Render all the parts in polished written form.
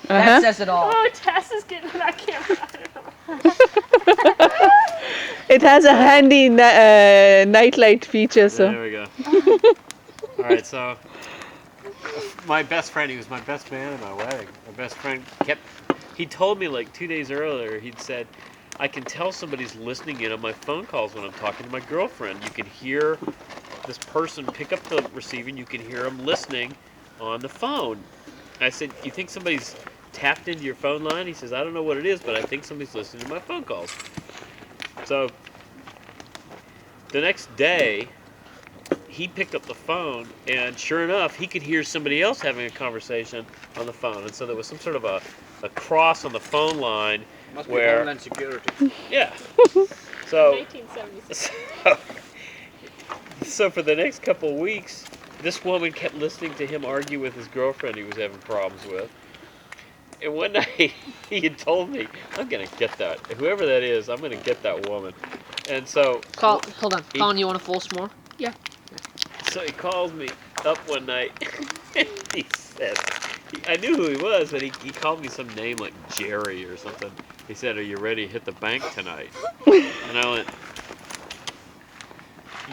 That says it all. Oh, Tess is getting that camera. It has a handy nightlight feature, so. There we go. All right, so my best friend, he was my best man at my wedding. My best friend he told me like 2 days earlier, he'd said, I can tell somebody's listening in on my phone calls when I'm talking to my girlfriend. You can hear this person pick up the receiver and you can hear them listening on the phone. I said, you think somebody's tapped into your phone line? He says, I don't know what it is, but I think somebody's listening to my phone calls. So the next day, he picked up the phone, and sure enough, he could hear somebody else having a conversation on the phone. And so there was some sort of a cross on the phone line. Must where, be Homeland Security. Yeah. So, 1976. so for the next couple of weeks, this woman kept listening to him argue with his girlfriend he was having problems with. And one night, he had told me, I'm going to get that. Whoever that is, I'm going to get that woman. And so... Hold on. Colin, you want a full s'more? Yeah. So he calls me up one night, and he says, I knew who he was, but he called me some name like Jerry or something. He said, are you ready to hit the bank tonight? And I went,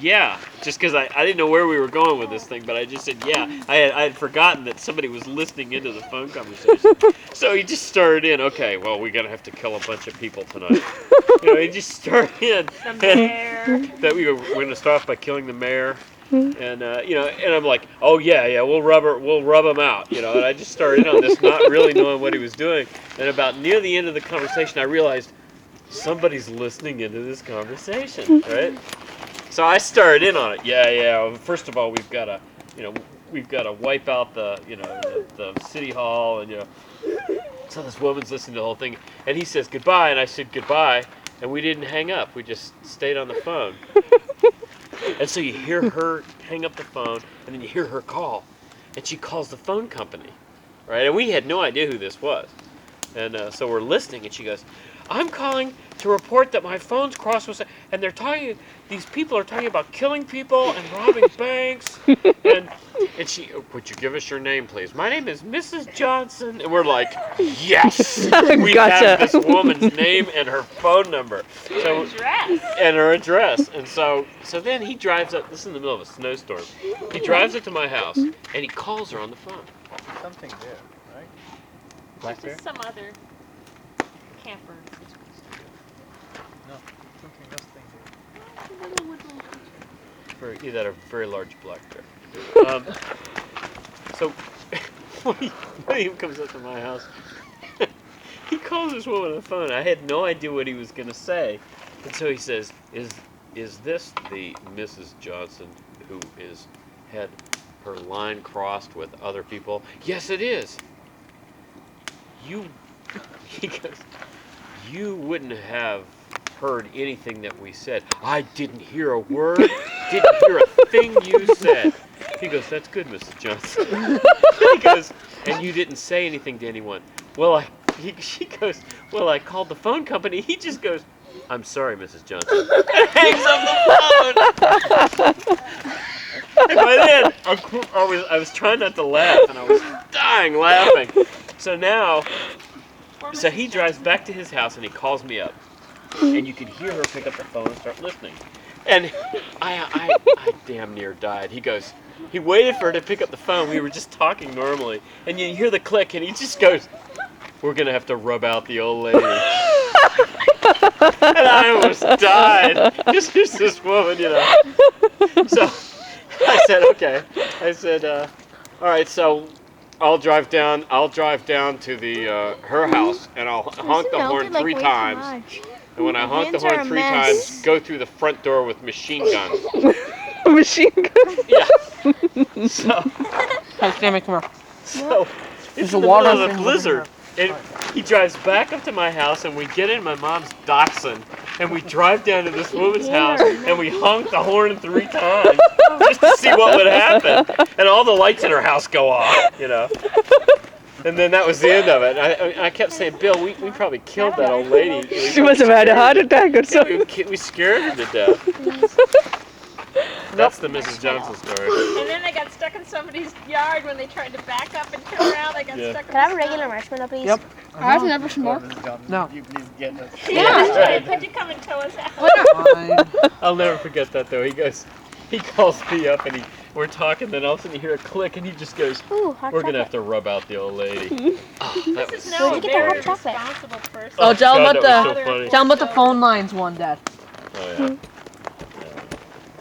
yeah, just because I didn't know where we were going with this thing, but I just said, yeah. I had forgotten that somebody was listening into the phone conversation. So he just started in, okay, well, we're going to have to kill a bunch of people tonight. He just started in. The mayor. That we were going to start off by killing the mayor. And and I'm like, oh yeah, we'll rub him out, and I just started in on this, not really knowing what he was doing. And about near the end of the conversation, I realized somebody's listening into this conversation, right? So I started in on it. Yeah. First of all, we've got to wipe out the city hall, and so this woman's listening to the whole thing, and he says goodbye, and I said goodbye, and we didn't hang up. We just stayed on the phone. And so you hear her hang up the phone, and then you hear her call. And she calls the phone company, right? And we had no idea who this was. And so we're listening, and she goes, I'm calling to report that my phone's crossed with... And these people are talking about killing people and robbing banks. And she, would you give us your name, please? My name is Mrs. Johnson. And we're like, yes! We have this woman's name and her phone number. And her address. And so then he drives up. This is in the middle of a snowstorm. He drives up to my house, and he calls her on the phone. Something there, right? Black bear? Some other camper. No, something else thing there. Either that or a very large black bear. So William comes up to my house. He calls this woman on the phone. I had no idea what he was going to say. And so he says, is this the Mrs. Johnson who had her line crossed with other people? Yes, it is. He goes, you wouldn't have heard anything that we said. I didn't hear a word, didn't hear a thing you said. He goes, that's good, Mrs. Johnson. He goes, and you didn't say anything to anyone. She goes, well, I called the phone company. He just goes, I'm sorry, Mrs. Johnson. And hangs up the phone. And by then, I was trying not to laugh, and I was dying laughing. So he drives back to his house, and he calls me up. And you can hear her pick up the phone and start listening. And I damn near died. He waited for her to pick up the phone. We were just talking normally. And you hear the click, and he just goes, we're going to have to rub out the old lady. And I almost died. Just this woman, So I said, okay. I said, all right, so I'll drive down to the her house, and I'll honk the horn 3 times. And when I honk the horn 3 times, go through the front door with machine guns. Machine gun? Yeah. So it's in the middle of a blizzard. And he drives back up to my house, and we get in my mom's Datsun, and we drive down to this woman's house, and we honk the horn 3 times just to see what would happen. And all the lights in her house go off, And then that was the end of it. I kept saying, Bill, we probably killed that old lady. She must have had a heart attack or something. We scared her to death. That's the Mrs. Johnson story. And then they got stuck in somebody's yard when they tried to back up and turn around. They got stuck in Can I have a the regular snow. marshmallow, please? Yep. I have never some more. No. You please get us. Yeah, that's right. Could you come and tow us out? Fine. I'll never forget that though. He calls me up and we're talking, then all of a sudden you hear a click and he just goes, Ooh, hot "We're gonna have chocolate. to rub out the old lady." Oh, that This is was now Where'd a you get the very hot chocolate? responsible person. Oh, tell God, him that about was so the funny. tell him about the phone lines one, Dad. Oh yeah.